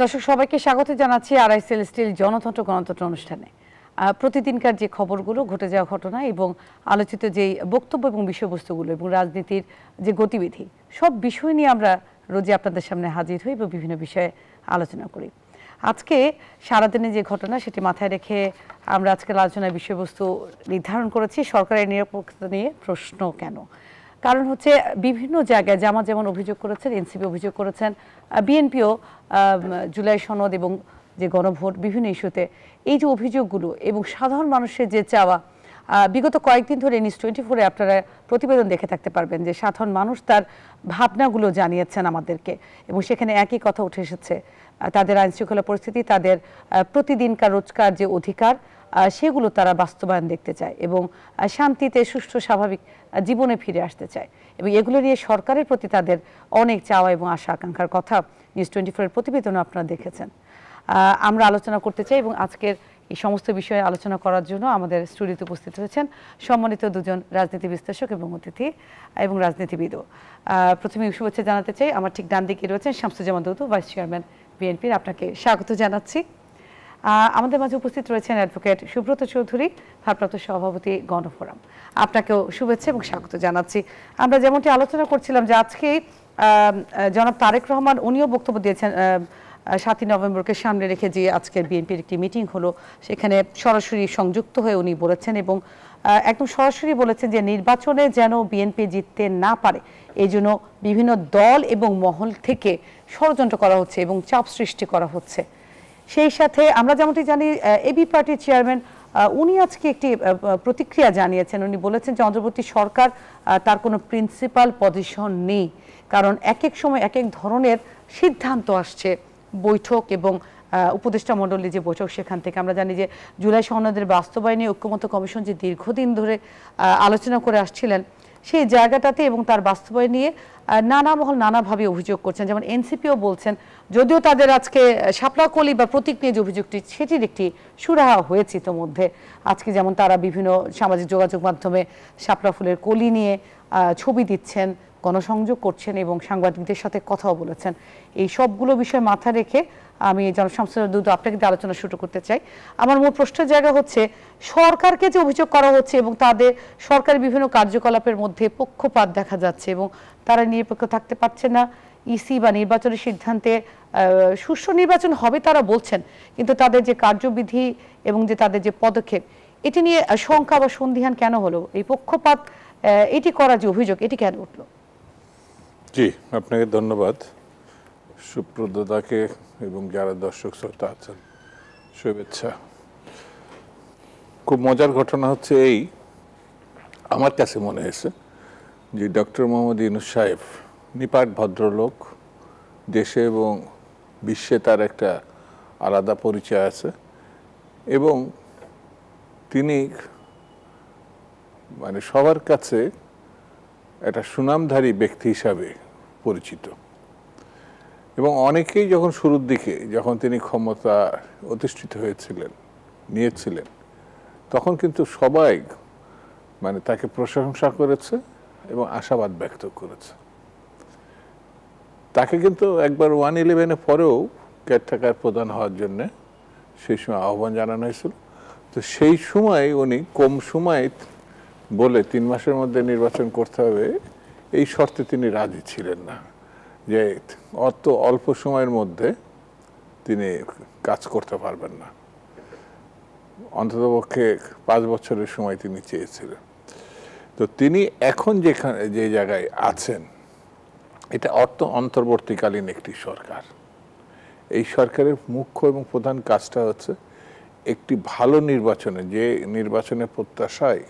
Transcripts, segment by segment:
দর্শক সবাইকে স্বাগত জানাচ্ছি আরআই সেলেস্টিয়াল জনতন্ত্র গণতন্ত্র অনুষ্ঠানে। প্রতিদিনকার যে খবরগুলো, ঘটে যাওয়া ঘটনা এবং আলোচিত যে বক্তব্য এবং বিষয়বস্তুগুলো এবং রাজনীতির যে গতিবিধি, সব বিষয় নিয়ে আমরা রোজই আপনাদের সামনে হাজির হই এবং বিভিন্ন বিষয়ে আলোচনা করি। আজকে সারাদিনে যে ঘটনা সেটি মাথায় রেখে আমরা আজকের আলোচনার বিষয়বস্তু নির্ধারণ করেছি সরকারের নিরপেক্ষতা নিয়ে প্রশ্ন কেন। কারণ হচ্ছে বিভিন্ন জায়গায় জামাত যেমন অভিযোগ করেছেন, এনসিপি অভিযোগ করেছেন, বিএনপিও জুলাই সনদ এবং যে গণভোট বিভিন্ন ইস্যুতে এই যে অভিযোগগুলো এবং সাধারণ মানুষের যে চাওয়া, বিগত কয়েকদিন ধরে নিউজ 24-এ আপনারা প্রতিবেদন দেখে থাকতে পারবেন যে সাধারণ মানুষ তার ভাবনাগুলো জানিয়েছেন আমাদেরকে এবং সেখানে একই কথা উঠে এসেছে, তাদের আইনশৃঙ্খলা পরিস্থিতি, তাদের প্রতিদিনকার রোজকার যে অধিকার সেগুলো তারা বাস্তবায়ন দেখতে চায় এবং শান্তিতে সুষ্ঠু স্বাভাবিক জীবনে ফিরে আসতে চায় এবং এগুলো নিয়ে সরকারের প্রতি তাদের অনেক চাওয়া এবং আশা আকাঙ্ক্ষার কথা নিউজ 24-এর প্রতিবেদনও আপনারা দেখেছেন। আমরা আলোচনা করতে চাই এবং আজকের এই সমস্ত বিষয়ে আলোচনা করার জন্য আমাদের স্টুডিওতে উপস্থিত হয়েছেন সম্মানিত দুজন রাজনীতি বিশ্লেষক এবং অতিথি এবং রাজনীতিবিদও। প্রথমে শুভেচ্ছা জানাতে চাই, আমার ঠিক ডান দিকে রয়েছেন শামসুজ্জামান দুদু, ভাইস চেয়ারম্যান বিএনপির, আপনাকে স্বাগত জানাচ্ছি। আমাদের মাঝে উপস্থিত রয়েছেন অ্যাডভোকেট সুব্রত চৌধুরী, ভারপ্রাপ্ত সভাপতি গণফোরাম, আপনাকেও শুভেচ্ছা এবং স্বাগত জানাচ্ছি। আমরা যেমনটি আলোচনা করছিলাম যে আজকে জনাব তারেক রহমান উনিও বক্তব্য দিয়েছেন 7ই নভেম্বরকে সামনে রেখে যে আজকের বিএনপির একটি মিটিং হলো, সেখানে সরাসরি সংযুক্ত হয়ে উনি বলেছেন এবং একদম সরাসরি বলেছেন যে নির্বাচনে যেন বিএনপি জিততে না পারে এই জন্য বিভিন্ন দল এবং মহল থেকে ষড়যন্ত্র করা হচ্ছে এবং চাপ সৃষ্টি করা হচ্ছে। সেই সাথে আমরা যেমনটি জানি এবি পার্টির চেয়ারম্যান উনি আজকে একটি প্রতিক্রিয়া জানিয়েছেন। উনি বলেছেন যে অন্তর্বর্তী সরকার তার কোনো প্রিন্সিপাল পজিশন নেই, কারণ এক এক সময় এক এক ধরনের সিদ্ধান্ত আসছে বৈঠক এবং উপদেষ্টা মণ্ডলী যে বৈঠক সেখান থেকে। আমরা জানি যে জুলাই সনদের বাস্তবায়নে ঐক্যমত্য কমিশন যে দীর্ঘদিন ধরে আলোচনা করে আসছিলেন সেই জায়গাটাতে এবং তার বাস্তবায়ন নিয়ে নানা মহল নানাভাবে অভিযোগ করছেন। যেমন এনসিপিও বলছেন, যদিও তাদের আজকে শাপলা কলি বা প্রতীক নিয়ে যে অভিযোগটি সেটির একটি সুরাহা হয়েছে ইতোমধ্যে। আজকে যেমন তারা বিভিন্ন সামাজিক যোগাযোগ মাধ্যমে শাপলা ফুলের কলি নিয়ে ছবি দিচ্ছেন, গণসংযোগ করছেন এবং সাংবাদিকদের সাথে কথাও বলেছেন। এই সবগুলো বিষয় মাথায় রেখে আমি জনাব শামসুজ্জামান দুদু আপনাকে আলোচনা শুরু করতে চাই। আমার মূল প্রশ্নের জায়গা হচ্ছে সরকারকে যে অভিযোগ করা হচ্ছে এবং তাদের সরকারের বিভিন্ন কার্যকলাপের মধ্যে পক্ষপাত দেখা যাচ্ছে এবং তারা নিরপেক্ষ থাকতে পারছে না। ইসি বা নির্বাচনের সিদ্ধান্তে সুষ্ঠু নির্বাচন হবে তারা বলছেন, কিন্তু তাদের যে কার্যবিধি এবং যে তাদের যে পদক্ষেপ এটি নিয়ে শঙ্কা বা সন্দিহান কেন হলো? এই পক্ষপাত এটি করা যে অভিযোগ এটি কেন উঠলো? জি, আপনাকে ধন্যবাদ। সুপ্রদাকে এবং যারা দর্শক শ্রোতা আছেন শুভেচ্ছা। খুব মজার ঘটনা হচ্ছে এই, আমার কাছে মনে হয়েছে যে ডক্টর মোহাম্মদ ইউনূস সাহেব নিপাট ভদ্রলোক, দেশে এবং বিশ্বে তার একটা আলাদা পরিচয় আছে এবং তিনি মানে সবার কাছে একটা সুনামধারী ব্যক্তি হিসাবে পরিচিত এবং অনেকেই যখন শুরুর দিকে যখন তিনি ক্ষমতা অধিষ্ঠিত নিয়েছিলেন তখন কিন্তু সবাই মানে তাকে প্রশংসা করেছে এবং আশাবাদ ব্যক্ত করেছে। তাকে কিন্তু একবার 111-এ পরেও কেয়ারটেকার প্রধান হওয়ার জন্যে সেই সময় আহ্বান জানানো হয়েছিল। তো সেই সময় উনি কম সময় বলে 3 মাসের মধ্যে নির্বাচন করতে হবে এই শর্তে তিনি রাজি ছিলেন না, যে অত অল্প সময়ের মধ্যে তিনি কাজ করতে পারবেন না, অন্ততপক্ষে 5 বছরের সময় তিনি চেয়েছিলেন। তো তিনি এখন যে জায়গায় আছেন এটা অন্তর্বর্তীকালীন একটি সরকার। এই সরকারের মুখ্য এবং প্রধান কাজটা হচ্ছে একটি ভালো নির্বাচনে, যে নির্বাচনের প্রত্যাশায়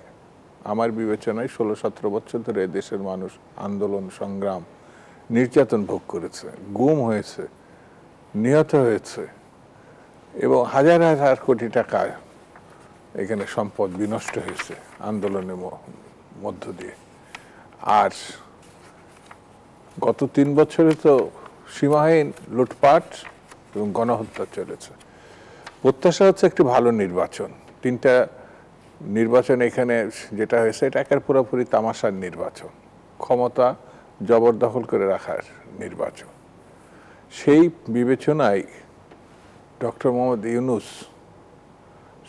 আমার বিবেচনায় 16-17 বছর ধরে দেশের মানুষ আন্দোলন সংগ্রাম নির্যাতন ভোগ করেছে, গুম হয়েছে, নিহত হয়েছে এবং হাজার হাজার কোটি টাকা এখানে সম্পদ বিনষ্ট হয়েছে আন্দোলনের মধ্য দিয়ে। আর গত 3 বছরে তো সীমাহীন লুটপাট এবং গণহত্যা চলেছে। প্রত্যাশা হচ্ছে একটি ভালো নির্বাচন। 3টা নির্বাচন এখানে যেটা হয়েছে এটা একের পুরোপুরি তামাশার নির্বাচন, ক্ষমতা জবরদখল করে রাখার নির্বাচন। সেই বিবেচনায় ডক্টর মোহাম্মদ ইউনূস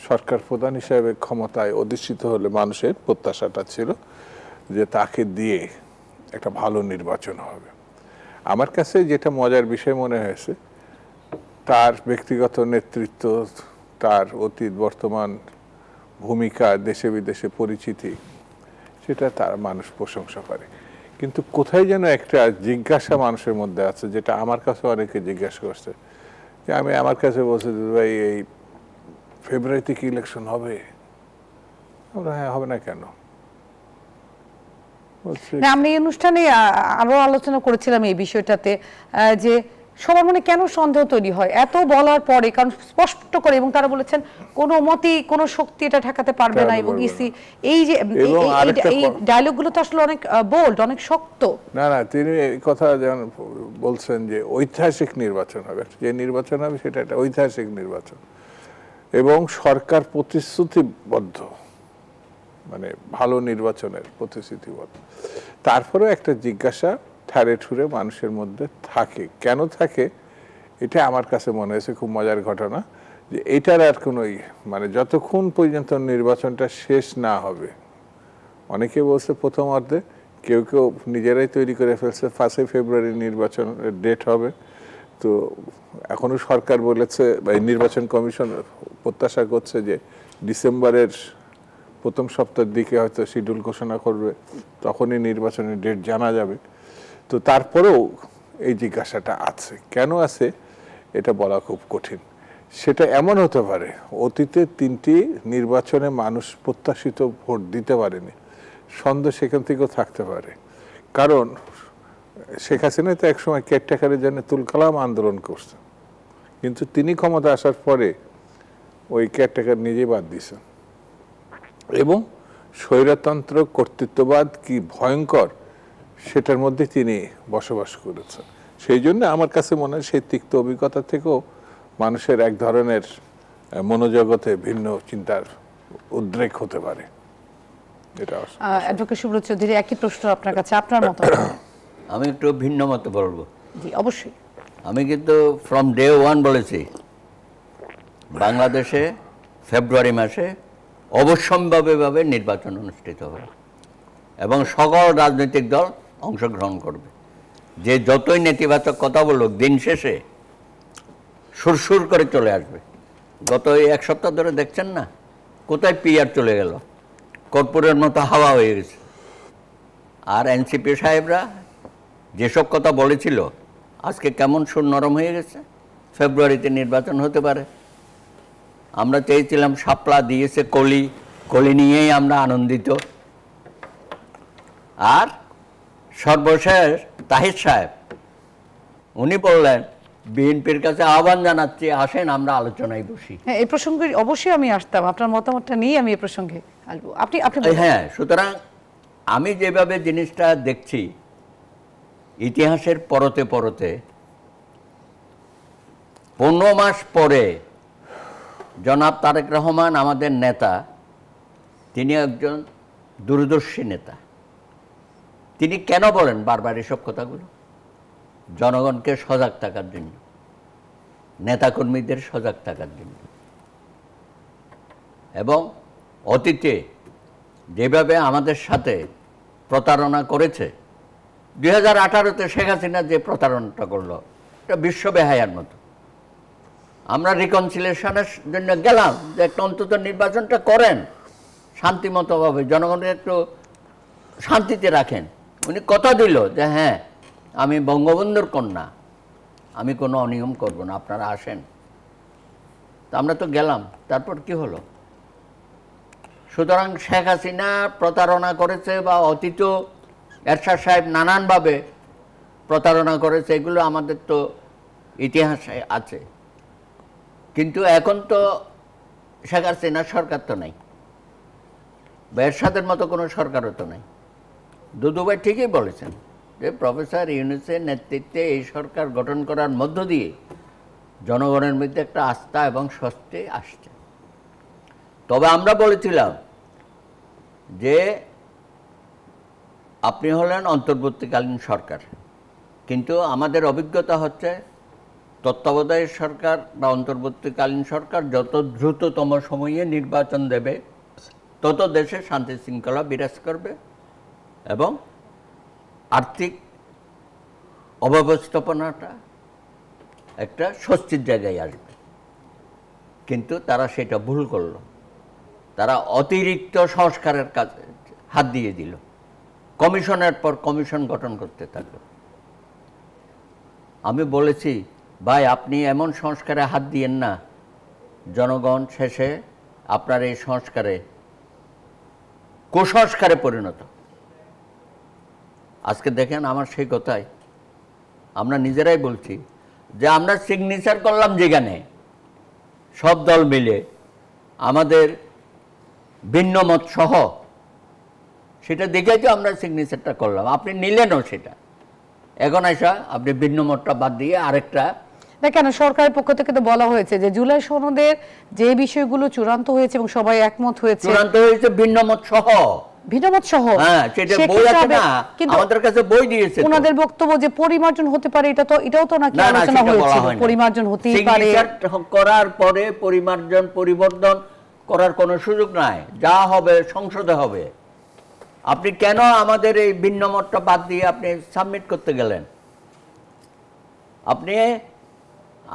সরকার প্রধান হিসেবে ক্ষমতায় অধিষ্ঠিত হলে মানুষের প্রত্যাশাটা ছিল যে তাকে দিয়ে একটা ভালো নির্বাচন হবে। আমার কাছে যেটা মজার বিষয় মনে হয়েছে, তার ব্যক্তিগত নেতৃত্ব, তার অতীত বর্তমান ভূমিকা, দেশে বিদেশে পরিচিতি, সেটা তার মানুষ প্রশংসা করে। কিন্তু কোথায় যেন একটা জিজ্ঞাসা মানুষের মধ্যে আছে, যেটা আমার কাছে অনেকে জিজ্ঞাসা করছে, যে আমার কাছে বলছে যে ভাই এই ফেব্রুয়ারিতে কি ইলেকশন হবে? আমরা হ্যাঁ, হবে না কেন? না, আমরা এই অনুষ্ঠানে আরো আলোচনা করেছিলাম এই বিষয়টাতে, যে সবার মনে কেন সন্দেহ তৈরি হয় এত বলার পরে, কারণ স্পষ্ট করে, এবং তারা বলেছেন কোনো মতেই কোনো শক্তি এটা ঠেকাতে পারবে না, এবং ইসি এই যে এই ডায়লগগুলো তো আসলে অনেক বোল্ড, অনেক শক্ত। না না, তিনি এই কথা যেমন বলছেন যে ঐতিহাসিক নির্বাচন হবে, যে নির্বাচন হবে সেটা একটা ঐতিহাসিক নির্বাচন, এবং সরকার প্রতিশ্রুতিবদ্ধ, মানে ভালো নির্বাচনের প্রতিশ্রুতিবদ্ধ। তারপরেও একটা জিজ্ঞাসা ঠারে ঠুরে মানুষের মধ্যে থাকে। কেন থাকে এটা আমার কাছে মনে হয়েছে খুব মজার ঘটনা, যে এটার আর কোনো মানে যতক্ষণ পর্যন্ত নির্বাচনটা শেষ না হবে, অনেকে বলছে প্রথম অর্ধে, কেউ কেউ নিজেরাই তৈরি করে ফেলছে 1 ফেব্রুয়ারি নির্বাচনের ডেট হবে। তো এখনো সরকার বলেছে বা নির্বাচন কমিশন প্রত্যাশা করছে যে ডিসেম্বরের প্রথম সপ্তাহের দিকে হয়তো শিডিউল ঘোষণা করবে, তখনই নির্বাচনের ডেট জানা যাবে। তো তারপরেও এই জিজ্ঞাসাটা আছে, কেন আছে এটা বলা খুব কঠিন। সেটা এমন হতে পারে, অতীতে 3টি নির্বাচনে মানুষ প্রত্যাশিত ভোট দিতে পারেনি, সন্দেহ সেখান থেকেও থাকতে পারে। কারণ শেখ হাসিনা তো একসময় কেয়ারটেকারের জন্য তুলকালাম আন্দোলন করছে, কিন্তু তিনি ক্ষমতা আসার পরে ওই কেয়ারটেকার নিজেই বাদ দিয়েছেন, এবং স্বৈরতন্ত্র কর্তৃত্ববাদ কি ভয়ঙ্কর সেটার মধ্যে তিনি বসবাস করেছেন। সেই জন্য আমার কাছে মনে হয় সেই তিক্ত অভিজ্ঞতা থেকেও মানুষের এক ধরনের মনোজগতে ভিন্ন চিন্তার উদ্রেক হতে পারে। এটা অ্যাডভোকেট সুব্রত চৌধুরী, একই প্রশ্ন আপনার কাছে, আপনার মতামত। আমি একটু ভিন্ন মতে বলবো। জি অবশ্যই। আমি কিন্তু ফ্রম ডে 1 বলেছি বাংলাদেশে ফেব্রুয়ারি মাসে অবশ্যম্ভাবীভাবে নির্বাচন অনুষ্ঠিত হবে এবং সকল রাজনৈতিক দল অংশগ্রহণ করবে। যে যতই নেতিবাচক কথা বলুক, দিন শেষে সুরসুর করে চলে আসবে। গত এই 1 সপ্তাহ ধরে দেখছেন না কোথায় পিআর চলে গেল, কর্পূরের মতো হাওয়া হয়ে গেছে। আর এনসিপি সাহেবরা যেসব কথা বলেছিল আজকে কেমন সুর নরম হয়ে গেছে। ফেব্রুয়ারিতে নির্বাচন হতে পারে। আমরা চেয়েছিলাম শাপলা, দিয়েছে কলি, কলি নিয়েই আমরা আনন্দিত। আর সর্বশেষ তাহির সাহেব উনি বললেন বিএনপির কাছে আহ্বান জানাচ্ছি, আসেন আমরা আলোচনায় বসি। হ্যাঁ, এই প্রসঙ্গে অবশ্যই আমি আসতাম, আপনার মতামতটা নিয়ে আমি এই প্রসঙ্গে আসবো। আপনি হ্যাঁ, সুতরাং আমি যেভাবে জিনিসটা দেখছি, ইতিহাসের পরতে পরতে 15 মাস পরে জনাব তারেক রহমান আমাদের নেতা, তিনি একজন দূরদর্শী নেতা। তিনি কেন বলেন বারবার এসব কথাগুলো? জনগণকে সজাগ থাকার জন্য, নেতাকর্মীদের সজাগ থাকার জন্য। এবং অতীতে যেভাবে আমাদের সাথে প্রতারণা করেছে, 2018-তে শেখ হাসিনা যে প্রতারণাটা করলো, এটা বিশ্ববেহায়ার মতো। আমরা রিকনসিলিয়েশনের জন্য গেলাম যে একটা অন্তত নির্বাচনটা করেন শান্তিমতভাবে, জনগণকে একটু শান্তিতে রাখেন। উনি কথা দিল যে হ্যাঁ আমি বঙ্গবন্ধুর কন্যা, আমি কোনো অনিয়ম করব না, আপনারা আসেন। তা আমরা তো গেলাম, তারপর কি হলো? সুতরাং শেখ হাসিনা প্রতারণা করেছে বা অতীত এরশাদ সাহেব নানানভাবে প্রতারণা করেছে, এগুলো আমাদের তো ইতিহাসে আছে। কিন্তু এখন তো শেখ হাসিনার সরকার তো নাই, বা এরশাদের মতো কোনো সরকারও তো নাই। দুদু ভাই ঠিকই বলেছেন যে প্রফেসর ইউনূসের নেতৃত্বে এই সরকার গঠন করার মধ্য দিয়ে জনগণের মধ্যে একটা আস্থা এবং স্বস্তি আসছে। তবে আমরা বলেছিলাম যে আপনি হলেন অন্তর্বর্তীকালীন সরকার, কিন্তু আমাদের অভিজ্ঞতা হচ্ছে তত্ত্বাবধায়ক সরকার বা অন্তর্বর্তীকালীন সরকার যত দ্রুততম সময়ে নির্বাচন দেবে তত দেশে শান্তি শৃঙ্খলা বিরাজ করবে এবং আর্থিক অব্যবস্থাপনাটা একটা স্বস্তির জায়গায় আসবে। কিন্তু তারা সেটা ভুল করলো, তারা অতিরিক্ত সংস্কারের কাজে হাত দিয়ে দিল, কমিশনের পর কমিশন গঠন করতে থাকলো। আমি বলেছি ভাই আপনি এমন সংস্কারে হাত দিয়েন না, জনগণ শেষে আপনার এই সংস্কারে কুসংস্কারে পরিণত। আজকে দেখেন আমার সেই কথাই আমরা নিজেরাই বলছি যে আমরা সিগনেচার করলাম যেখানে সব দল মিলে আমাদের ভিন্ন মত সহ, সেটা দেখে তো আমরা সিগনেচারটা করলাম, আপনি নিলেনও সেটা। এখন আসা আপনি ভিন্ন মতটা বাদ দিয়ে আরেকটা না কেন, সরকারের পক্ষ থেকে তো বলা হয়েছে যে জুলাই সনদের যে বিষয়গুলো চূড়ান্ত হয়েছে এবং সবাই একমত হয়েছে, চূড়ান্ত হয়েছে ভিন্ন মত সহ, ভিন্নমত সহ। হ্যাঁ, সেটা বই আছে না, আমাদের কাছে বই দিয়েছে। ওনাদের বক্তব্য যে পরিমার্জন হতে পারে, এটাও তো নাকি আলোচনা হয়েছিল, পরিমার্জন হতেই পারে। করার পরে পরিমার্জন পরিবর্তন করার কোনো সুযোগ নাই, যা হবে সংসদে হবে। আপনি কেন আমাদের এই ভিন্ন মতটা বাদ দিয়ে আপনি সাবমিট করতে গেলেন? আপনি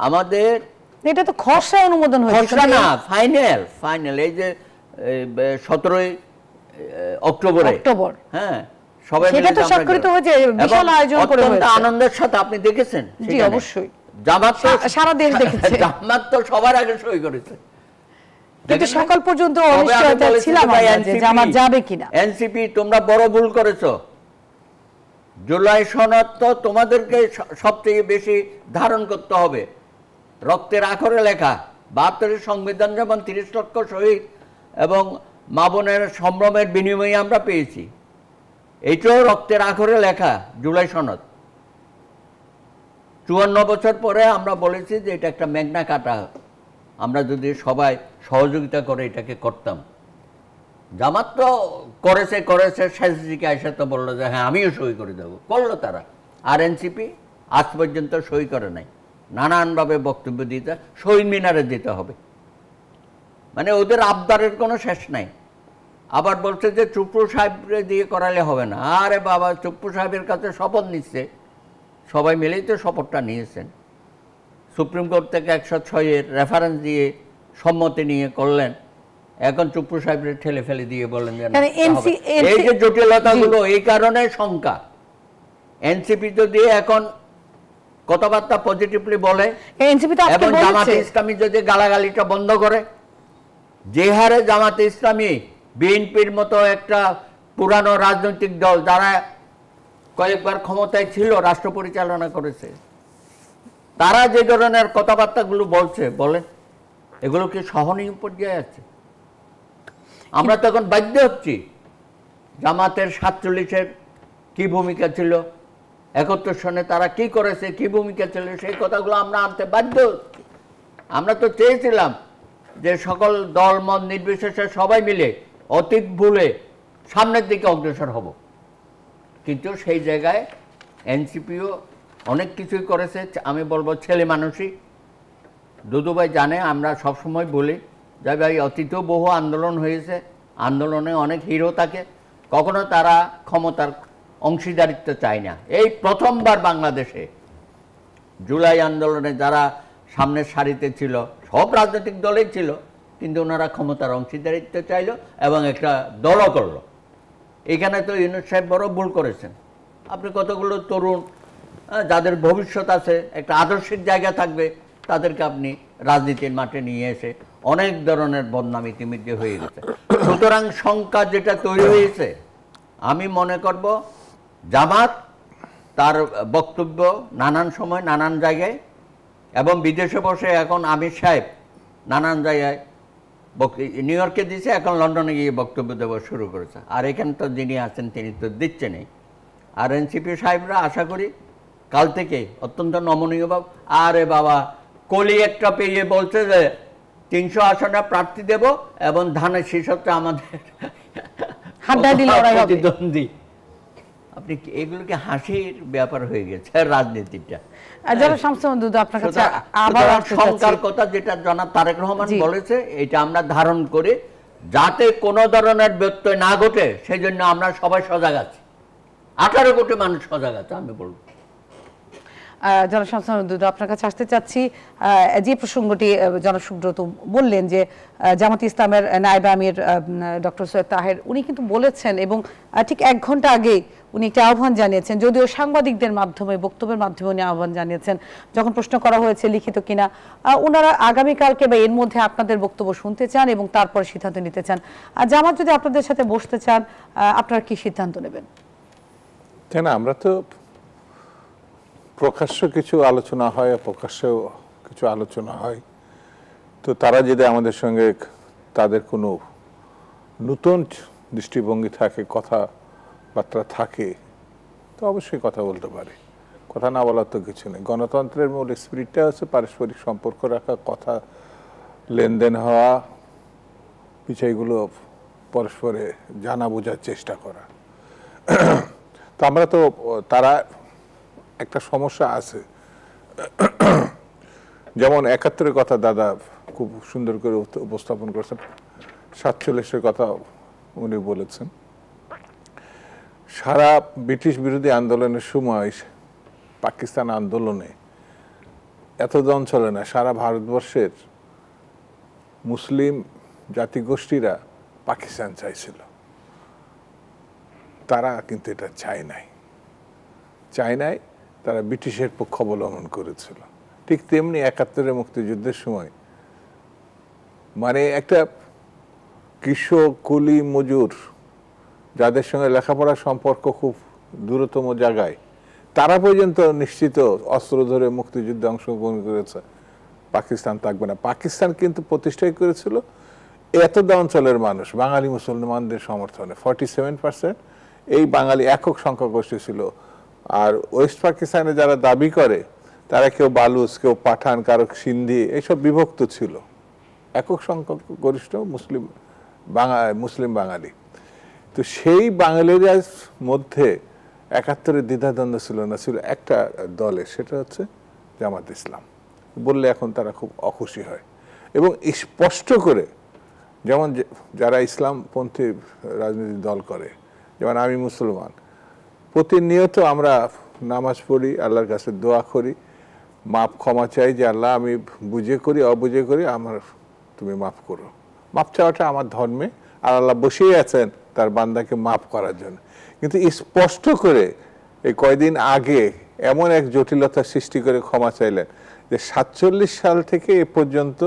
আমাদের এটা তো খসড়া অনুমোদন হয়েছে, খসড়া না, ফাইনাল এই যে 17 অক্টোবর, হ্যাঁ, সবাই সেটা তো স্বাক্ষরিত হয়েছে, বিশাল আয়োজন করে হয়েছে, আনন্দের সাথে। আপনি দেখেছেন? জি অবশ্যই, জামাত তো সারা দেশ দেখেছে, জামাত তো সবার আগে সই করেছে। কিন্তু সকাল পর্যন্ত অনিশ্চয়তা ছিল যে জামাত যাবে কিনা। এনসিপি তোমরা বড় ভুল করেছো। জুলাই সনদ তো তোমাদেরকে সবচেয়ে বেশি ধারণ করতে হবে, রক্তের আখরে লেখা। 72 সংবিধান যেমন 30 লক্ষ শহীদ এবং মা বোনের সম্ভ্রমের বিনিময়ে আমরা পেয়েছি, এইটাও রক্তের আখরে লেখা জুলাই সনদ। 54 বছর পরে আমরা বলেছি যে এটা একটা মেঘনা কাটা, আমরা যদি সবাই সহযোগিতা করে এটাকে করতাম। জামাত তো করেছে শেষ দিকে আইসা তো বললো যে হ্যাঁ আমিও সই করে দেবো, করলো তারা। আর এনসিপি আজ পর্যন্ত সই করে নাই, নানানভাবে বক্তব্য দিতে, শহীদ মিনারে দিতে হবে, মানে ওদের আবদারের কোনো শেষ নাই। আবার বলছে যে চুপ্পু সাহেবরে দিয়ে করালে হবে না। আরে বাবা, চুপ্পু সাহেবের কাছে শপথ নিচ্ছে, সবাই মিলেই তো শপথটা নিয়েছেন। সুপ্রিম কোর্ট থেকে 106-এর রেফারেন্স দিয়ে সম্মতি নিয়ে করলেন, এখন চুপ্পু সাহেবরে ঠেলে ফেলে দিয়ে বলেন এই যে জটিলতাগুলো, এই কারণে শঙ্কা। এনসিপি যদি এখন কথাবার্তা পজিটিভলি বলে এবং জামাতে ইসলামী যদি গালাগালিটা বন্ধ করে, যে হারে জামাতে ইসলামী বিএনপির মতো একটা পুরানো রাজনৈতিক দল যারা কয়েকবার ক্ষমতায় ছিল, রাষ্ট্র পরিচালনা করেছে, তারা যে ধরনের কথাবার্তাগুলো বলছে, বলেন এগুলো কি সহনীয় পর্যায়ে আছে? আমরা তখন বাধ্য হচ্ছি। জামাতের 47-এর কি ভূমিকা ছিল, 71 সনে তারা কি করেছে, কি ভূমিকা ছিল, সেই কথাগুলো আমরা আনতে বাধ্য হচ্ছি। আমরা তো চেয়েছিলাম যে সকল দল মত নির্বিশেষে সবাই মিলে অতীত ভুলে সামনের দিকে অগ্রসর হব, কিন্তু সেই জায়গায় এনসিপিও অনেক কিছুই করেছে। আমি বলবো ছেলে মানুষই। দুদুভাই জানে, আমরা সবসময় বলি যে ভাই অতীতেও বহু আন্দোলন হয়েছে, আন্দোলনে অনেক হিরো থাকে, কখনো তারা ক্ষমতার অংশীদারিত্ব চায় না। এই প্রথমবার বাংলাদেশে জুলাই আন্দোলনে যারা সামনের সারিতে ছিল, সব রাজনৈতিক দলেই ছিল, কিন্তু ওনারা ক্ষমতার অংশীদারিত্ব চাইল এবং একটা দলও করলো। এখানে তো ইউনূস সাহেব বড় ভুল করেছেন। আপনি কতগুলো তরুণ যাদের ভবিষ্যৎ আছে, একটা আদর্শিক জায়গা থাকবে, তাদেরকে আপনি রাজনীতির মাঠে নিয়ে এসে অনেক ধরনের বদনাম ইতিমধ্যে হয়ে গেছে। সুতরাং শঙ্কা যেটা তৈরি হয়েছে, আমি মনে করব জামাত তার বক্তব্য নানান সময় নানান জায়গায় এবং বিদেশে বসে, এখন আমির সাহেব নানান জায়গায় নিউ ইয়র্কে দিচ্ছে, এখন লন্ডনে গিয়ে বক্তব্য দেওয়া শুরু করেছে। আর এখানে তো যিনি আছেন তিনি তো দিচ্ছেনই। আর এনসিপি সাহেবরা আশা করি কাল থেকে অত্যন্ত নমনীয় ভাব, আরে বাবা কলি একটা পেয়ে বলছে যে 300 আসনে প্রার্থী দেব এবং ধানের শীষ হচ্ছে আমাদের প্রতিদ্বন্দ্বী। আপনি এগুলোকে হাসির ব্যাপার হয়ে গেছে রাজনীতিটা। যারা শামসুল দুদু আপনার কাছে আবার সংখ্যার কথা যেটা জনাব তারেক রহমান বলেছে, এটা আমরা ধারণ করে যাতে কোনো ধরনের ব্যত্যয় না ঘটে সেই জন্য আমরা সবাই সজাগ আছি। 18 কোটি মানুষ সজাগ আছে আমি বলবো। জনাব শামসুল দুদু আপনার কাছে আসতে চাচ্ছি, যে প্রসঙ্গটি জনাব সুব্রত বললেন যে জামাত ইসলামের নায়েব আমির ডক্টর সৈয়দ তাহের উনি কিন্তু বলেছেন এবং ঠিক 1 ঘন্টা আগে উনি একটা আহ্বান জানিয়েছেন, যদিও সাংবাদিকদের মাধ্যমে বক্তব্যের মাধ্যমে উনি আহ্বান জানিয়েছেন। যখন প্রশ্ন করা হয়েছে লিখিত কিনা, ওনারা আগামীকালকে বা এর মধ্যে আপনাদের বক্তব্য শুনতে চান এবং তারপর সিদ্ধান্ত নিতে চান। আর জামাত যদি আপনাদের সাথে বসতে চান, আপনারা কি সিদ্ধান্ত নেবেন? কেন আমরা তো প্রকাশ্য কিছু আলোচনা হয়, প্রকাশ্যেও কিছু আলোচনা হয়। তো তারা যদি আমাদের সঙ্গে তাদের কোনো নতুন দৃষ্টিভঙ্গি থাকে, কথাবার্তা থাকে, তো অবশ্যই কথা বলতে পারে। কথা না বলার তো কিছু নেই। গণতন্ত্রের মূল স্পিরিটটা হচ্ছে পারস্পরিক সম্পর্ক রাখা, কথা লেনদেন হওয়া, বিষয়গুলো পরস্পরে জানা বোঝার চেষ্টা করা। তো আমরা তো তারা একটা সমস্যা আছে, যেমন 71-এর কথা দাদা খুব সুন্দর করে উপস্থাপন করেছেন, 47-এর কথা উনি বলেছেন। সারা ব্রিটিশ বিরোধী আন্দোলনের সময় পাকিস্তান আন্দোলনে এত অঞ্চলে না, সারা ভারতবর্ষের মুসলিম জাতিগোষ্ঠীরা পাকিস্তান চাইছিল। তারা কিন্তু এটা চায় নাই, তারা ব্রিটিশের পক্ষ অবলম্বন করেছিল। ঠিক তেমনি 71-এর মুক্তিযুদ্ধের সময় মানে একটা কৃষক, কুলি, মজুর যাদের সঙ্গে লেখাপড়ার সম্পর্ক খুব দূরতম জায়গায়, তারা পর্যন্ত নিশ্চিত অস্ত্র ধরে মুক্তিযুদ্ধে অংশগ্রহণ করেছে, পাকিস্তান থাকবে না। পাকিস্তান কিন্তু প্রতিষ্ঠাই করেছিল এতটা অঞ্চলের মানুষ বাঙালি মুসলমানদের সমর্থনে। 47% এই বাঙালি একক সংখ্যাগোষ্ঠী ছিল। আর ওয়েস্ট পাকিস্তানে যারা দাবি করে তারা কেউ বালুচ, কেউ পাঠান, কারো সিন্ধি, এইসব বিভক্ত ছিল। একক সংখ্যাগরিষ্ঠ মুসলিম বাঙালি। তো সেই বাঙালির মধ্যে 71-এর দ্বিধাদ্বন্দ্ব ছিল না, ছিল একটা দলের, সেটা হচ্ছে জামাত ইসলাম। বললে এখন তারা খুব অখুশি হয় এবং স্পষ্ট করে, যেমন যারা ইসলামপন্থী রাজনীতি দল করে, যেমন আমি মুসলমান, প্রতিনিয়ত আমরা নামাজ পড়ি, আল্লাহর কাছে দোয়া করি, মাপ ক্ষমা চাই যে আল্লাহ আমি বুঝে করি অবুঝে করি, আমার তুমি মাফ করো। মাপ চাওয়াটা আমার ধর্মে, আর আল্লাহ বসেই আছেন তার বান্দাকে মাফ করার জন্য। কিন্তু স্পষ্ট করে এই কয়দিন আগে এমন এক জটিলতা সৃষ্টি করে ক্ষমা চাইলেন যে 47 সাল থেকে এ পর্যন্ত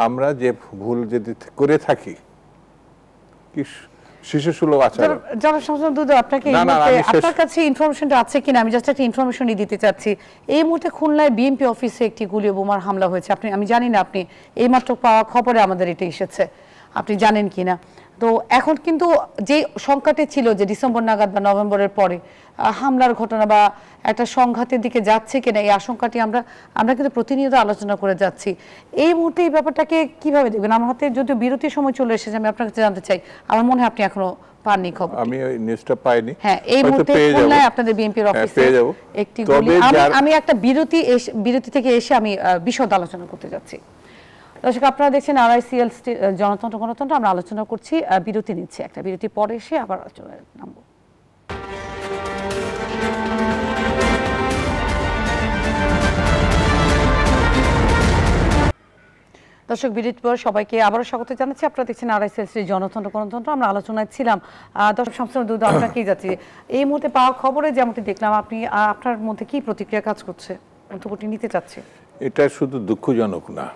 আমরা যে ভুল যদি করে থাকি, কি শিশুসুলভ আচরণ। জনাব শামসুল দুদু আপনাকে আপনার কাছে ইনফরমেশনটা আছে কিনা, আমি জাস্ট একটা ইনফরমেশনই দিতে চাচ্ছি। এই মুহূর্তে খুলনায় বিএনপি অফিসে একটি গুলি বোমার হামলা হয়েছে। আমি জানি না, আপনি এইমাত্র পাওয়া খবরে আমাদের এটা এসেছে, আপনি জানেন কিনা। তো এখন কিন্তু যে সংখ্যাটি ছিল যে ডিসেম্বর নাগাদ বা নভেম্বরের পরে হামলার ঘটনা বা একটা সংঘাতের দিকে যাচ্ছে কিনা, এই আশঙ্কাটি আমরা কিন্তু প্রতিনিয়ত আলোচনা করে যাচ্ছি। এই মুহূর্তে এই ব্যাপারটাকে কিভাবে দেখবেন? আমার হাতে যদিও বিরতির সময় চলে এসেছে, আমি আপনার কাছে জানতে চাই, আমার মনে হয় আপনি এখনো পাননি খবর। আমি ওই নিউজটা পাইনি। হ্যাঁ, এই মুহূর্তে খুলনায় আপনাদের বিএনপির অফিসে একটি গুলি। আমি একটা বিরতি থেকে এসে আমি বিশদ আলোচনা করতে যাচ্ছি। দর্শক, আপনারা দেখছেন RICL জনতন্ত্র গণতন্ত্র, আমরা আলোচনা করছি, বিরতি নিচ্ছি, একটা বিরতি পরে এসে আবার আলোচনায় নামবো। দর্শক, বিরতির পর সবাইকে আবারও স্বাগত জানাচ্ছি। আপনারা দেখছেন RICL জনতন্ত্র গণতন্ত্র, আমরা আলোচনায় ছিলাম। দর্শক, শামসুল দুদু আপনাকেই যাচ্ছি। এই মুহূর্তে পাওয়া খবরে যেমনটি দেখলাম, আপনার মধ্যে কি প্রতিক্রিয়া কাজ করছে, মন্তব্যটি নিতে চাচ্ছি। এটা শুধু দুঃখজনক না,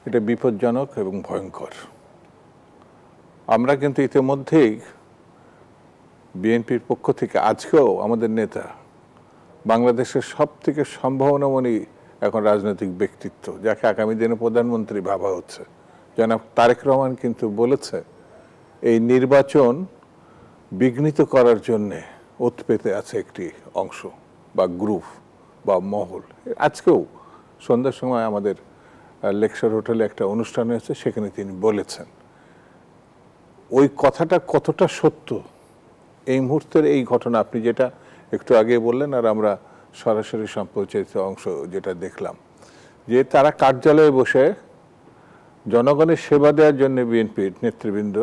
এটা বিপজ্জনক এবং ভয়ঙ্কর। আমরা কিন্তু ইতিমধ্যেই বিএনপির পক্ষ থেকে আজকেও আমাদের নেতা, বাংলাদেশের সব থেকে সম্ভাবনাময়ী এখন রাজনৈতিক ব্যক্তিত্ব, যাকে আগামী দিনে প্রধানমন্ত্রী ভাবা হচ্ছে, জনাব তারেক রহমান কিন্তু বলেছে এই নির্বাচন বিঘ্নিত করার জন্যে ওত পেতে আছে একটি অংশ বা গ্রুপ বা মহল। আজকেও সন্ধ্যার সময় আমাদের লেকচার হোটেলে একটা অনুষ্ঠান হয়েছে, সেখানে তিনি বলেছেন। ওই কথাটা কতটা সত্য এই মুহূর্তের এই ঘটনা আপনি যেটা একটু আগে বললেন, আর আমরা সরাসরি সম্প্রচারিত অংশ যেটা দেখলাম, যে তারা কার্যালয়ে বসে জনগণের সেবা দেওয়ার জন্য বিএনপির নেতৃবৃন্দ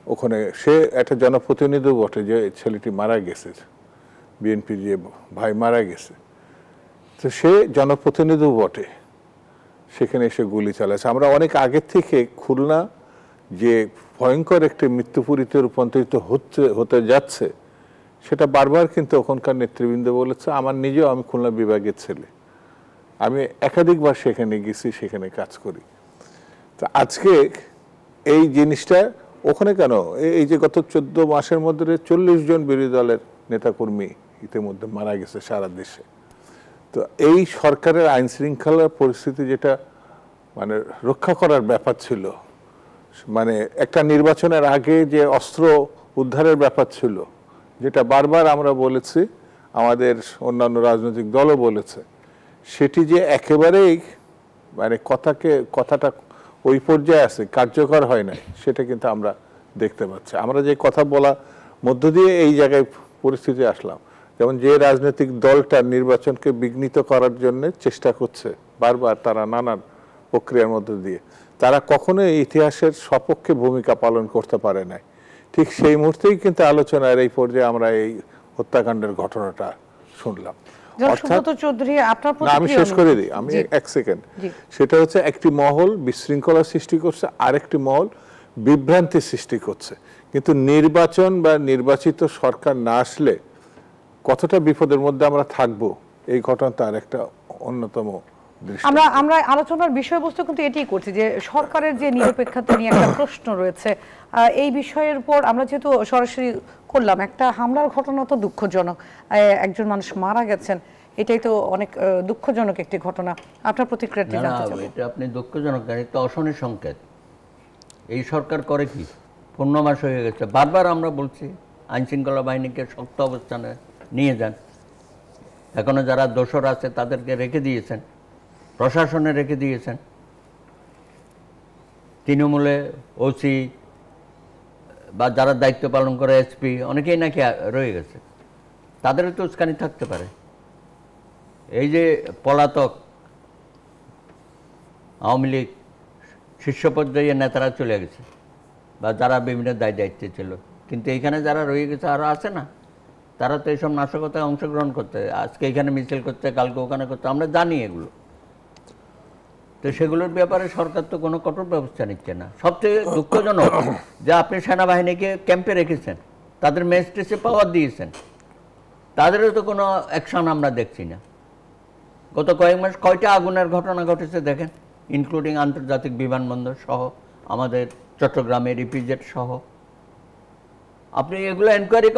ওখানে, সে একটা জনপ্রতিনিধি বটে, যে ছেলেটি মারা গেছে, বিএনপির যে ভাই মারা গেছে, তো সে জনপ্রতিনিধি বটে, সেখানে এসে গুলি চালাচ্ছে। আমরা অনেক আগের থেকে খুলনা যে ভয়ঙ্কর একটি মৃত্যুপুরীতে রূপান্তরিত হতে যাচ্ছে, সেটা বারবার কিন্তু ওখানকার নেতৃবৃন্দ বলেছে। আমার নিজেও, আমি খুলনা বিভাগের ছেলে, আমি একাধিকবার সেখানে গেছি, সেখানে কাজ করি। তো আজকে এই জিনিসটা ওখানে কেন, এই যে গত 14 মাসের মধ্যে 40 জন বিরোধী দলের নেতাকর্মী ইতিমধ্যে মারা গেছে সারা দেশে। তো এই সরকারের আইন শৃঙ্খলার পরিস্থিতি যেটা মানে রক্ষা করার ব্যাপার ছিল, মানে একটা নির্বাচনের আগে যে অস্ত্র উদ্ধারের ব্যাপার ছিল, যেটা বারবার আমরা বলেছি, আমাদের অন্যান্য রাজনৈতিক দলও বলেছে, সেটি যে একেবারেই মানে কথাটা ওই পর্যায়ে আছে, কার্যকর হয় না, সেটা কিন্তু আমরা দেখতে পাচ্ছি। আমরা যে কথা বলা মধ্য দিয়ে এই জায়গায় পরিস্থিতি আসলাম, যেমন যে রাজনৈতিক দলটা নির্বাচনকে বিঘ্নিত করার জন্য চেষ্টা করছে বারবার, তারা নানান প্রক্রিয়ার মধ্য দিয়ে, তারা কখনোই ইতিহাসের সপক্ষে ভূমিকা পালন করতে পারে নাই। ঠিক সেই মুহূর্তেই কিন্তু আলোচনার এই পর্যায়ে আমরা এই হত্যাকাণ্ডের ঘটনাটা শুনলাম। আমি শেষ করে দিই, আমি এক সেকেন্ড। সেটা হচ্ছে একটি মহল বিশৃঙ্খলা সৃষ্টি করছে, আরেকটি মহল বিভ্রান্তি সৃষ্টি করছে। কিন্তু নির্বাচন বা নির্বাচিত সরকার না আসলে কতটা বিপদের মধ্যে আমরা থাকবো, এই ঘটনা তার একটা অন্যতম। আমরা আলোচনার বিষয়বস্তু কিন্তু এটাই করছি যে সরকারের যে নিরপেক্ষতা নিয়ে একটা প্রশ্ন রয়েছে, এই বিষয়ের উপর আমরা যেহেতু সরাসরি করলাম, একটা হামলার ঘটনা তো দুঃখজনক, একজন মানুষ মারা গেছেন, এটাই তো অনেক দুঃখজনক একটি ঘটনা। আপনার প্রতিক্রিয়াটি জানতে চাই। এটা আপনি দুঃখজনক, এটা অশনির সংকেত। এই সরকার করে কি, 15 মাস হয়ে গেছে, বারবার আমরা বলছি আইন শৃঙ্খলা বাহিনীকে শক্ত অবস্থানে নিয়ে যান। এখনো যারা দোষর আছে তাদেরকে রেখে দিয়েছেন, প্রশাসনে রেখে দিয়েছেন। তৃণমূলে ওসি বা যারা দায়িত্ব পালন করে এসপি, অনেকেই নাকি রয়ে গেছে, তাদেরও তো উস্কানি থাকতে পারে। এই যে পলাতক আওয়ামী লীগ শীর্ষ পর্যায়ে নেতারা চলে গেছে, বা যারা বিভিন্ন দায়িত্বে ছিল, কিন্তু এইখানে যারা রয়ে গেছে আরও আছে না, তারা তো এইসব নাশকতায় অংশগ্রহণ করতে, আজকে এখানে মিছিল করতে, কালকে ওখানে করতে, আমরা জানি এগুলো। তো সেগুলোর ব্যাপারে সরকার তো কোনো কঠোর ব্যবস্থা নিচ্ছে না। সবচেয়ে দুঃখজনক যে আপনি সেনাবাহিনীকে ক্যাম্পে রেখেছেন, তাদের ম্যাজিস্ট্রেটে পাওয়ার দিয়েছেন, তাদেরও তো কোনো অ্যাকশন আমরা দেখছি না। গত কয়েক মাস কয়টা আগুনের ঘটনা ঘটেছে দেখেন, ইনক্লুডিং আন্তর্জাতিক বিমানবন্দর সহ, আমাদের চট্টগ্রামের ইপিজেড সহ। আপনি এগুলো এনকোয়ারি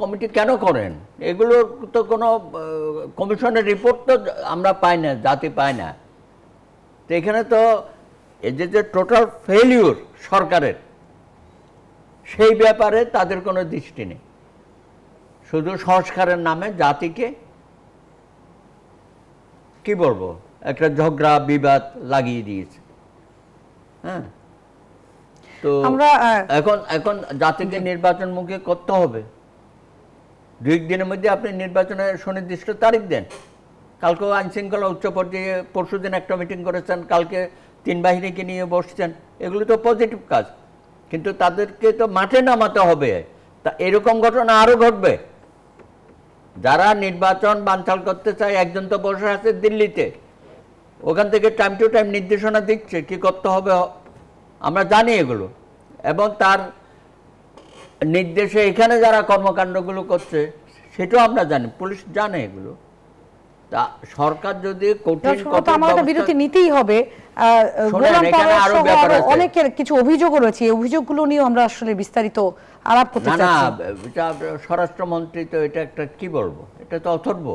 কমিটি কেন করেন? এগুলো তো কোনো কমিশনের রিপোর্ট তো আমরা পাই না, জাতি পায় না। তো এখানে তো এই যে টোটাল ফেলিউর সরকারের, সেই ব্যাপারে তাদের কোনো দৃষ্টি নেই। শুধু সংস্কারের নামে জাতিকে কি বলবো, একটা ঝগড়া বিবাদ লাগিয়ে দিয়েছে। হ্যাঁ, তো এখন জাতিকে নির্বাচনমুখী করতে হবে। 2 দিনের মধ্যে আপনি নির্বাচনের সুনির্দিষ্ট তারিখ দেন। কালকেও আইন শৃঙ্খলা উচ্চ পর্যায়ে পরশুদিন একটা মিটিং করেছেন, কালকে 3 বাহিনীকে নিয়ে বসছেন, এগুলো তো পজিটিভ কাজ, কিন্তু তাদেরকে তো মাঠে নামাতে হবে। তা এরকম ঘটনা আরও ঘটবে। যারা নির্বাচন বানচাল করতে চায়, একজন তো বসে আছে দিল্লিতে, ওখান থেকে টাইম টু টাইম নির্দেশনা দিচ্ছে কি করতে হবে, আমরা জানি এগুলো। এবং তার নির্দেশে এখানে যারা কর্মকাণ্ডগুলো করছে সেটাও আমরা জানি, পুলিশ জানে এগুলো। তা সরকার যদি কঠিন বিরতি নিতেই হবে। অনেকের কিছু অভিযোগও রয়েছে, এই অভিযোগগুলো নিয়ে আমরা আসলে বিস্তারিত আলাপ করতে চাচ্ছি। না, স্বরাষ্ট্রমন্ত্রী তো এটা একটা কি বলবো, এটা তো অথর্ব।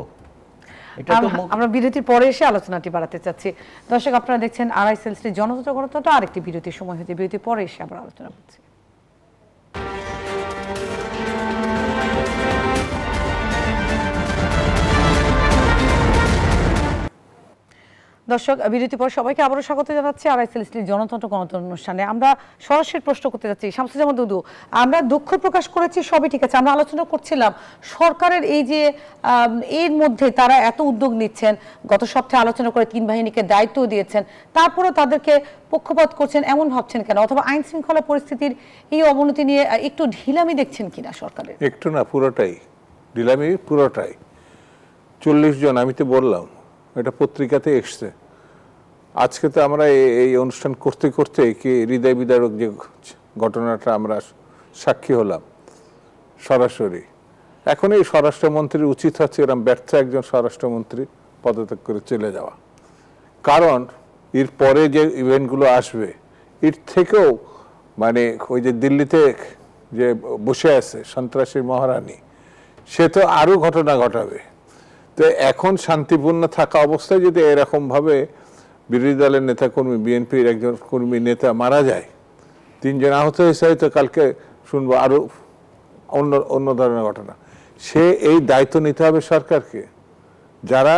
আমরা বিরতির পরে এসে আলোচনাটি বাড়াতে চাচ্ছি। দর্শক, আপনারা দেখছেন আরআই সেলসটি জনতন্ত্র গণতন্ত্র। আরেকটি বিরতির সময় হতে, বিরতির পরে এসে আমরা আলোচনা করছি। দর্শক, বিরতির পর সবাইকে আবারও স্বাগত জানাচ্ছি আরআইএসএল স্টিল জনতন্ত্র গণতন্ত্র অনুষ্ঠানে। আমরা সরাসরি প্রশ্ন করতে যাচ্ছি শামসুজ্জামান দুদু, আমরা দুঃখ প্রকাশ করেছি, সবই ঠিক আছে, আমরা আলোচনা করছিলাম সরকারের এই যে এর মধ্যে তারা এত উদ্যোগ নিচ্ছেন, গত সপ্তাহে আলোচনা করে 3 বাহিনীকে দায়িত্ব দিয়েছেন, তারপরেও তাদেরকে পক্ষপাত করছেন এমন ভাবছেন কেন? অথবা আইন শৃঙ্খলা পরিস্থিতির এই অবনতি নিয়ে একটু ঢিলামি দেখছেন কিনা সরকারের? একটু না, পুরোটাই ঢিলামি, পুরোটাই। 40 জন, আমি তো বললাম এটা পত্রিকাতে এসছে। আজকে তো আমরা এই অনুষ্ঠান করতে করতে কি হৃদয় বিদারক যে ঘটনাটা আমরা সাক্ষী হলাম সরাসরি। এখন এই স্বরাষ্ট্রমন্ত্রীর উচিত হচ্ছে এরকম ব্যর্থ একজন স্বরাষ্ট্রমন্ত্রী পদত্যাগ করে চলে যাওয়া। কারণ এর পরে যে ইভেন্টগুলো আসবে এর থেকেও মানে ওই যে দিল্লিতে যে বসে আছে সন্ত্রাসী মহারানী, সে তো আরও ঘটনা ঘটাবে। তো এখন শান্তিপূর্ণ থাকা অবস্থায় যদি এরকমভাবে বিরোধী দলের নেতাকর্মী, বিএনপির একজন কর্মী নেতা মারা যায়, 3 জন আহত হয়েছে, হয়তো কালকে শুনবো আরও অন্য ধরনের ঘটনা। সে এই দায়িত্ব নিতে হবে সরকারকে, যারা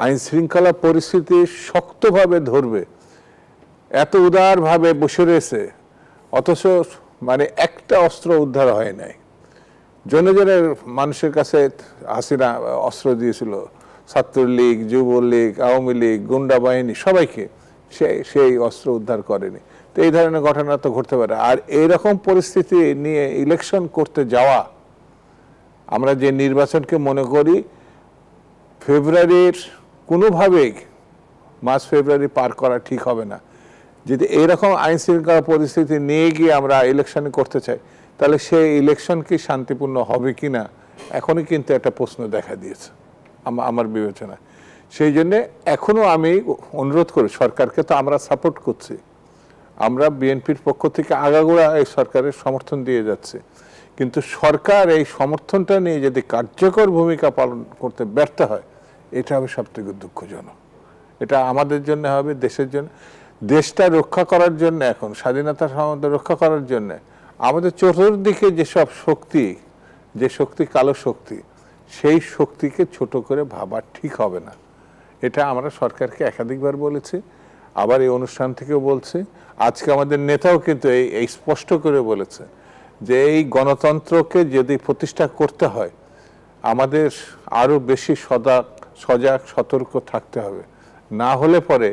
আইন শৃঙ্খলা পরিস্থিতি শক্তভাবে ধরবে। এত উদারভাবে বসে রয়েছে, অথচ মানে একটা অস্ত্র উদ্ধার হয় নাই। জনে জনে মানুষের কাছে হাসিনা অস্ত্র দিয়েছিল, ছাত্রলীগ, যুবলীগ, আওয়ামী লীগ, গুন্ডা বাহিনী, সবাইকে সেই অস্ত্র উদ্ধার করেনি। তো এই ধরনের ঘটনা তো ঘটতে পারে। আর এইরকম পরিস্থিতি নিয়ে ইলেকশন করতে যাওয়া, আমরা যে নির্বাচনকে মনে করি ফেব্রুয়ারির কোনোভাবেই মার্চ ফেব্রুয়ারি পার করা ঠিক হবে না। যদি এইরকম আইন শৃঙ্খলা পরিস্থিতি নিয়ে গিয়ে আমরা ইলেকশনে করতে চাই, তাহলে সেই ইলেকশন কি শান্তিপূর্ণ হবে কি না এখনই কিন্তু একটা প্রশ্ন দেখা দিয়েছে আমার বিবেচনায়। সেই জন্যে এখনও আমি অনুরোধ করি সরকারকে, তো আমরা সাপোর্ট করছি, আমরা বিএনপির পক্ষ থেকে আগাগোড়া এই সরকারের সমর্থন দিয়ে যাচ্ছে, কিন্তু সরকার এই সমর্থনটা নিয়ে যদি কার্যকর ভূমিকা পালন করতে ব্যর্থ হয়, এটা হবে সবথেকে দুঃখজনক। এটা আমাদের জন্য হবে, দেশের জন্য, দেশটা রক্ষা করার জন্য, এখন স্বাধীনতা আমাদের রক্ষা করার জন্য আমাদের চতুর্দিকে যেসব শক্তি, যে শক্তি কালো শক্তি, সেই শক্তিকে ছোট করে ভাবা ঠিক হবে না। এটা আমরা সরকারকে একাধিকবার বলেছি, আবার এই অনুষ্ঠান থেকেও বলছি। আজকে আমাদের নেতাও কিন্তু এই স্পষ্ট করে বলেছে যে এই গণতন্ত্রকে যদি প্রতিষ্ঠা করতে হয় আমাদের আরও বেশি সজাগ সতর্ক থাকতে হবে, না হলে পরে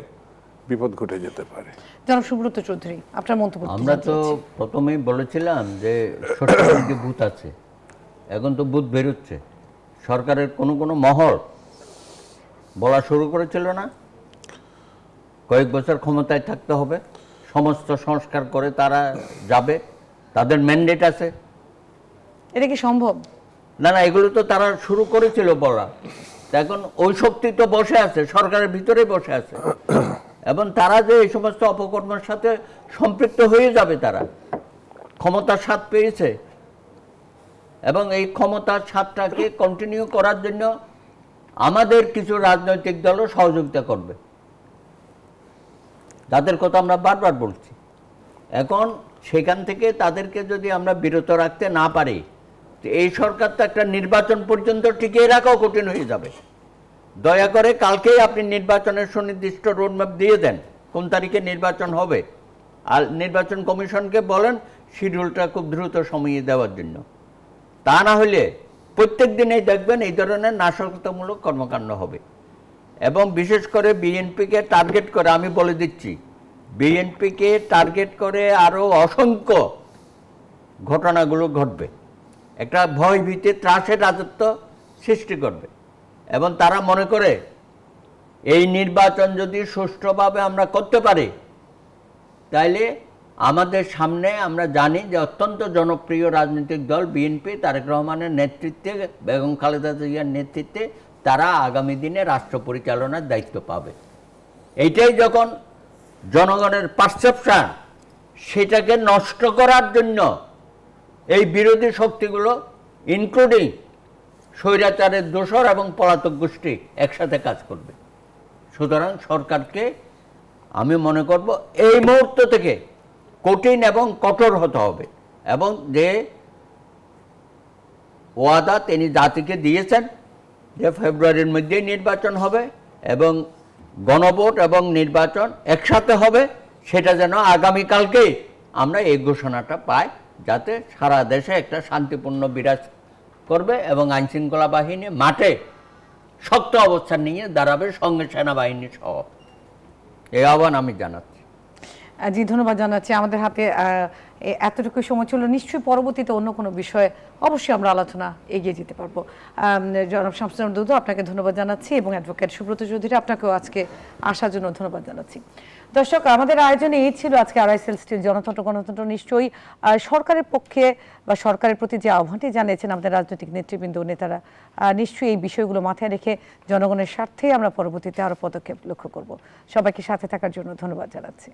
বিপদ ঘটে যেতে পারে। জনাব সুব্রত চৌধুরী, আপনার মন্তব্য। আমরা তো প্রথমেই বলেছিলাম যে সত্যি ভূত আছে, এখন তো ভূত বেরোচ্ছে। সরকারের কোনো মহল বলা শুরু করেছিল না কয়েক বছর ক্ষমতায় থাকতে হবে, সমস্ত সংস্কার করে তারা যাবে, তাদের ম্যান্ডেট আছে। এটা কি সম্ভব? না, এগুলো তো তারা শুরু করেছিল বলা। এখন ওই শক্তি তো বসে আছে, সরকারের ভিতরে বসে আছে, এবং তারা যে এই সমস্ত অপকর্মের সাথে সম্পৃক্ত হয়ে যাবে, তারা ক্ষমতার স্বাদ পেয়েছে এবং এই ক্ষমতার স্বাদটাকে কন্টিনিউ করার জন্য আমাদের কিছু রাজনৈতিক দলও সহযোগিতা করবে, তাদের কথা আমরা বারবার বলছি। এখন সেখান থেকে তাদেরকে যদি আমরা বিরত রাখতে না পারি, এই সরকার তো একটা নির্বাচন পর্যন্ত টিকিয়ে রাখাও কঠিন হয়ে যাবে। দয়া করে কালকেই আপনি নির্বাচনের সুনির্দিষ্ট রোডম্যাপ দিয়ে দেন, কোন তারিখে নির্বাচন হবে, আর নির্বাচন কমিশনকে বলেন শিডিউলটা খুব দ্রুত সময়ে দেওয়ার জন্য। তা না হলে প্রত্যেক দিনেই দেখবেন এই ধরনের নাশকতামূলক কর্মকাণ্ড হবে। এবং বিশেষ করে বিএনপিকে টার্গেট করে, আমি বলে দিচ্ছি, বিএনপিকে টার্গেট করে আরও অসংখ্য ঘটনাগুলো ঘটবে, একটা ভয় ভীতি ত্রাসের রাজত্ব সৃষ্টি করবে। এবং তারা মনে করে এই নির্বাচন যদি সুষ্ঠুভাবে আমরা করতে পারি, তাইলে আমাদের সামনে আমরা জানি যে অত্যন্ত জনপ্রিয় রাজনৈতিক দল বিএনপি, তারেক রহমানের নেতৃত্বে, বেগম খালেদা জিয়ার নেতৃত্বে তারা আগামী দিনে রাষ্ট্র পরিচালনার দায়িত্ব পাবে। এইটাই যখন জনগণের পারসেপশন, সেটাকে নষ্ট করার জন্য এই বিরোধী শক্তিগুলো ইনক্লুডিং স্বৈরাচারের দোসর এবং পলাতক গোষ্ঠী একসাথে কাজ করবে। সুতরাং সরকারকে আমি মনে করব এই মুহূর্ত থেকে কঠিন এবং কঠোর হতে হবে, এবং যে ওয়াদা তিনি জাতিকে দিয়েছেন যে ফেব্রুয়ারির মধ্যেই নির্বাচন হবে এবং গণভোট এবং নির্বাচন একসাথে হবে, সেটা যেন আগামীকালকেই আমরা এই ঘোষণাটা পাই, যাতে সারা দেশে একটা শান্তিপূর্ণ বিরাজ করবে এবং আইনশৃঙ্খলা বাহিনী মাঠে শক্ত অবস্থান নিয়ে দাঁড়াবে, সঙ্গে সেনাবাহিনী সহ। এই আহ্বান আমি জানাচ্ছি। জি, ধন্যবাদ জানাচ্ছি। আমাদের হাতে এতটুকু সময় ছিল, নিশ্চয়ই পরবর্তীতে অন্য কোনো বিষয়ে অবশ্যই আমরা আলোচনা এগিয়ে যেতে পারবো। জনাব শামসুজ্জামান দুদু, আপনাকে ধন্যবাদ জানাচ্ছি এবং অ্যাডভোকেট সুব্রত চৌধুরী, আপনাকেও আজকে আসার জন্য ধন্যবাদ জানাচ্ছি। দর্শক, আমাদের আয়োজনে এই ছিল আজকে আড়াইসেল স্টিল জনতন্ত্র গণতন্ত্র। নিশ্চয়ই সরকারের পক্ষে বা সরকারের প্রতি যে আহ্বানটি জানিয়েছেন আমাদের রাজনৈতিক নেতৃবৃন্দ নেতারা, নিশ্চয়ই এই বিষয়গুলো মাথায় রেখে জনগণের স্বার্থে আমরা পরবর্তীতে আরও পদক্ষেপ লক্ষ্য করব। সবাইকে সাথে থাকার জন্য ধন্যবাদ জানাচ্ছি।